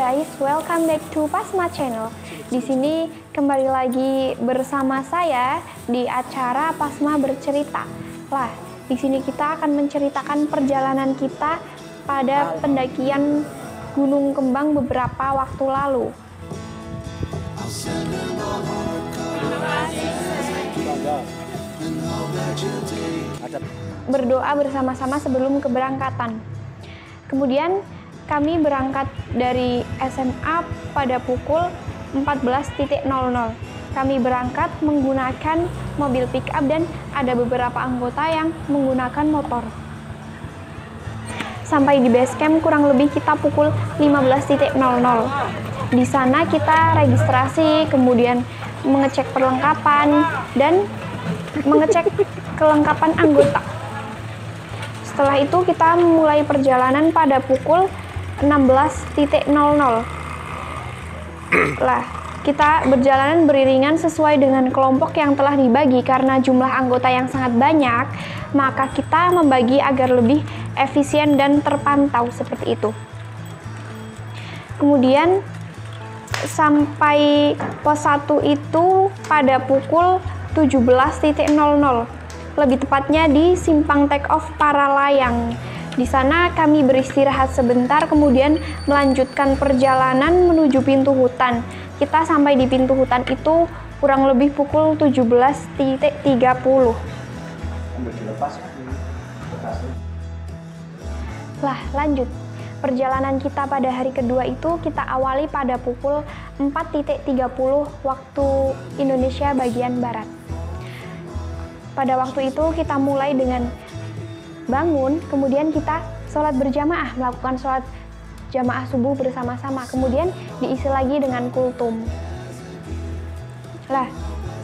guys, welcome back to Pasma Channel. Di sini kembali lagi bersama saya di acara Pasma Bercerita. Lah, di sini kita akan menceritakan perjalanan kita pada pendakian Gunung Kembang beberapa waktu lalu. Berdoa bersama-sama sebelum keberangkatan. Kemudian kami berangkat dari SMA pada pukul 14.00. Kami berangkat menggunakan mobil pick up dan ada beberapa anggota yang menggunakan motor. Sampai di base camp kurang lebih kita pukul 15.00. Di sana kita registrasi, kemudian mengecek perlengkapan dan mengecek kelengkapan anggota. Setelah itu kita mulai perjalanan pada pukul 16.00. Lah, kita berjalanan beriringan sesuai dengan kelompok yang telah dibagi. Karena jumlah anggota yang sangat banyak, maka kita membagi agar lebih efisien dan terpantau seperti itu. Kemudian sampai pos 1 itu pada pukul 17.00. Lebih tepatnya di simpang take off Paralayang. Di sana kami beristirahat sebentar, kemudian melanjutkan perjalanan menuju pintu hutan. Kita sampai di pintu hutan itu kurang lebih pukul 17.30. Lah, lanjut. Perjalanan kita pada hari kedua itu kita awali pada pukul 4.30 waktu Indonesia bagian Barat. Pada waktu itu kita mulai dengan bangun, kemudian kita sholat berjamaah, melakukan sholat jamaah subuh bersama-sama, kemudian diisi lagi dengan kultum. Lah,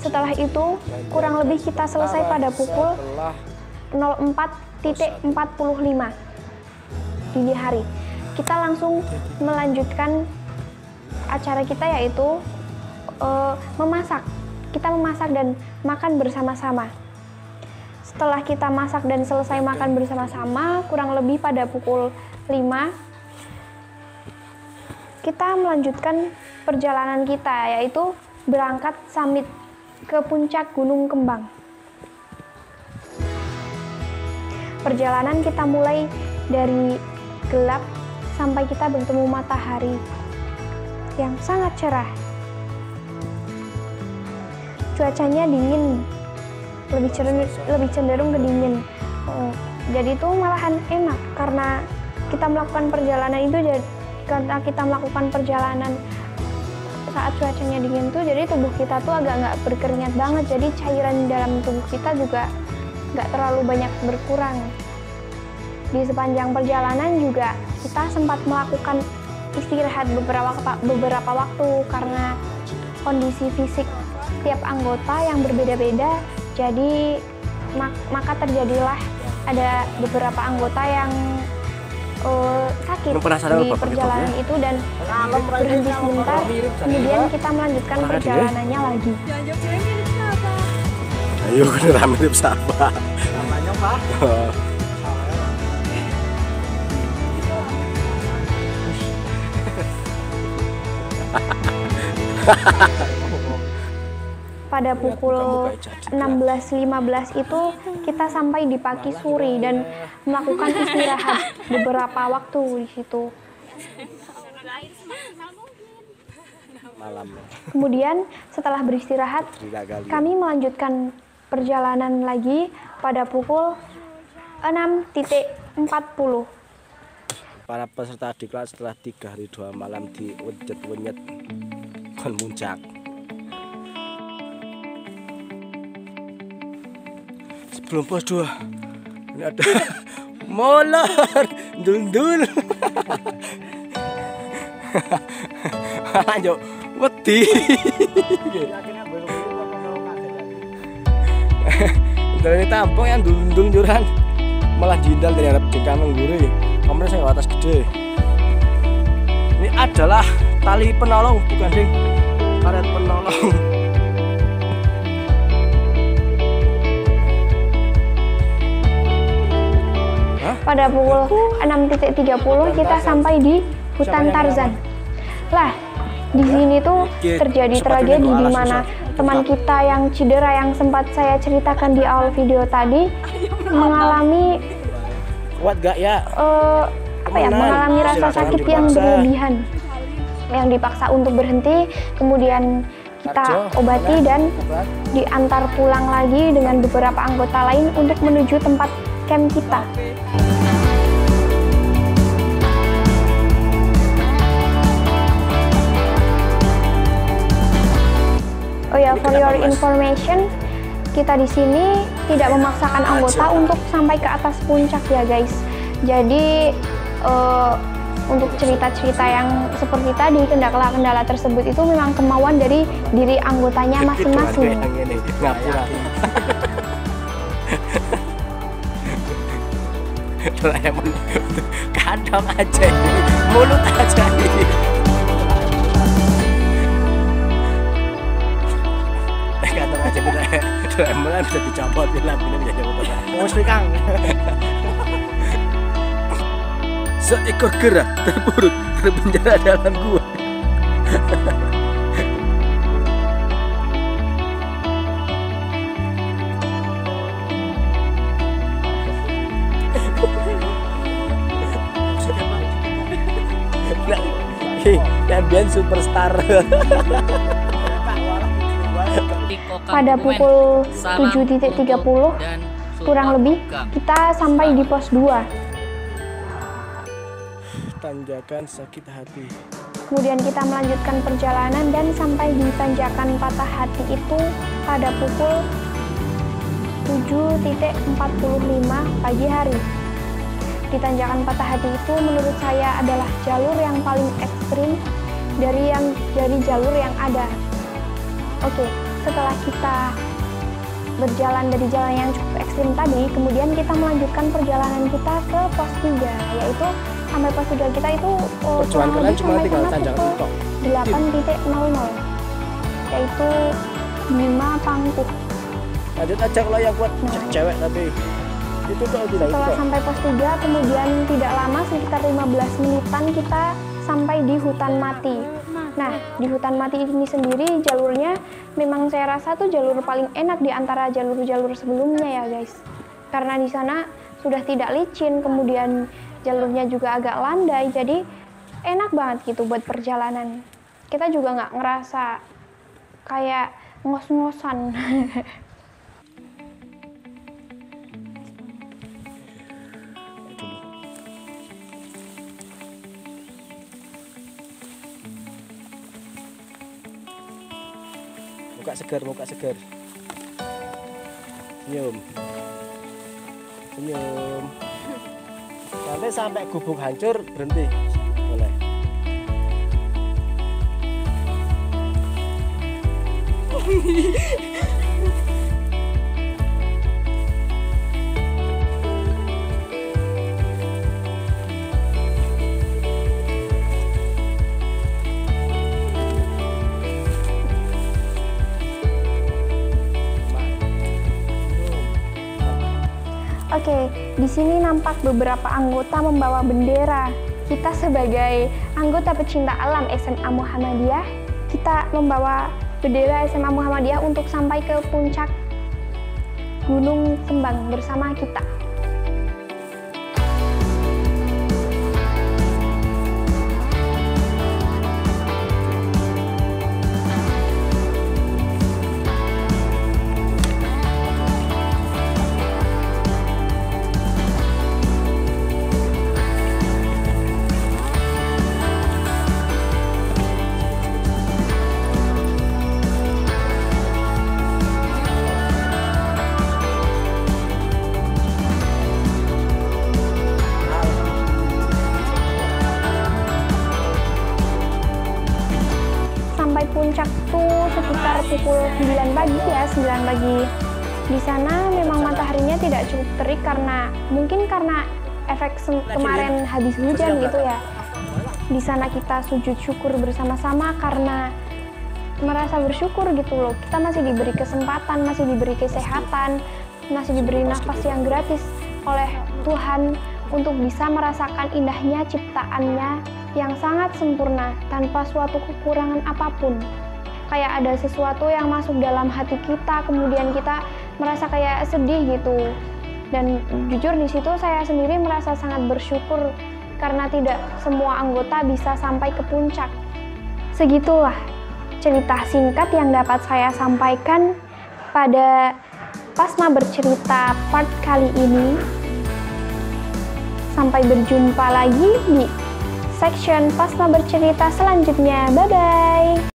setelah itu kurang lebih kita selesai pada pukul 04.45 dini hari. Kita langsung melanjutkan acara kita, yaitu memasak. Kita memasak dan makan bersama-sama. Setelah kita masak dan selesai makan bersama-sama, kurang lebih pada pukul 5, kita melanjutkan perjalanan kita, yaitu berangkat summit ke puncak Gunung Kembang. Perjalanan kita mulai dari gelap sampai kita bertemu matahari yang sangat cerah. Cuacanya dingin, lebih cenderung ke dingin. Jadi itu malahan enak karena kita melakukan perjalanan itu, karena kita melakukan perjalanan saat cuacanya dingin tuh, jadi tubuh kita tuh agak nggak berkeringat banget, jadi cairan dalam tubuh kita juga nggak terlalu banyak berkurang. Di sepanjang perjalanan juga kita sempat melakukan istirahat beberapa waktu karena kondisi fisik tiap anggota yang berbeda-beda. Jadi maka terjadilah ada beberapa anggota yang sakit di perjalanan itu dan berhenti sebentar, kemudian kita melanjutkan perjalanannya lagi. Ayo, udah mirip siapa? Namanya Pak? Pada pukul 16.15 itu kita sampai di Paki Suri dan melakukan istirahat beberapa waktu di situ. Kemudian setelah beristirahat, kami melanjutkan perjalanan lagi pada pukul 6.40. Para peserta diklat setelah 3 hari 2 malam di Wejet kon puncak. Sebelum pos 2 ini ada molor dul ayo wedi dari tampung yang dul juran malah dindal dari harap di kanan gurih. Kamarnya saya atas gede. Ini adalah tali penolong, bukan ding karet penolong. Pada pukul 6.30 kita sampai di hutan Tarzan. Lah, di sini tuh terjadi tragedi di mana teman kita yang cedera yang sempat saya ceritakan di awal video tadi mengalami kuat gak ya? Mengalami rasa sakit yang berlebihan, yang dipaksa untuk berhenti, kemudian kita obati dan diantar pulang lagi dengan beberapa anggota lain untuk menuju tempat camp kita. Oh ya, for your information, kita di sini tidak memaksakan anggota untuk sampai ke atas puncak ya guys. Jadi untuk cerita-cerita yang seperti tadi, kendala-kendala tersebut itu memang kemauan dari diri anggotanya masing-masing. Doraemon kantong aja, mulut aja. Kantong aja Doraemon kan bisa dicopot film jadi apa? Mesti Kang. Seekor kera terpuruk terpenjara dalam gua. Nah, superstar. Pada pukul 7.30 kurang lebih kita sampai di pos 2. Tanjakan sakit hati. Kemudian kita melanjutkan perjalanan dan sampai di tanjakan patah hati itu pada pukul 7.45 pagi hari. Di tanjakan patah hati itu menurut saya adalah jalur yang paling ekstrim dari jalur yang ada. Oke, setelah kita berjalan dari jalan yang cukup ekstrim tadi, kemudian kita melanjutkan perjalanan kita ke pos 3, yaitu sampai pos 3 kita itu perjuangan kalian cuma tinggal tanjakan itu 8.00, yaitu Bima Pangkuh. Lanjut aja kalau yang kuat cewek tapi itu kalau tidak setelah itu. Sampai pos 3 kemudian tidak lama sekitar 15 menitan kita sampai di hutan mati. Nah, di hutan mati ini sendiri jalurnya memang saya rasa tuh jalur paling enak di antara jalur-jalur sebelumnya ya guys. Karena di sana sudah tidak licin, kemudian jalurnya juga agak landai, jadi enak banget gitu buat perjalanan. Kita juga nggak ngerasa kayak ngos-ngosan. Muka segar. Senyum. Nanti sampai gubuk hancur berhenti. Boleh. Oke, di sini nampak beberapa anggota membawa bendera. Kita sebagai anggota pecinta alam SMA Muhammadiyah, kita membawa bendera SMA Muhammadiyah untuk sampai ke puncak Gunung Kembang bersama kita. Puncak tuh sekitar pukul 9 pagi ya, 9 pagi. Di sana memang mataharinya tidak cukup terik karena mungkin karena efek kemarin habis hujan gitu ya. Di sana kita sujud syukur bersama-sama karena merasa bersyukur gitu loh. Kita masih diberi kesempatan, masih diberi kesehatan, masih diberi nafas yang gratis oleh Tuhan untuk bisa merasakan indahnya ciptaannya yang sangat sempurna tanpa suatu kekurangan apapun. Kayak ada sesuatu yang masuk dalam hati kita, kemudian kita merasa kayak sedih gitu. Dan jujur di situ saya sendiri merasa sangat bersyukur karena tidak semua anggota bisa sampai ke puncak. Segitulah cerita singkat yang dapat saya sampaikan pada Pasma Bercerita part kali ini. Sampai berjumpa lagi di section Pasma Bercerita selanjutnya. Bye-bye!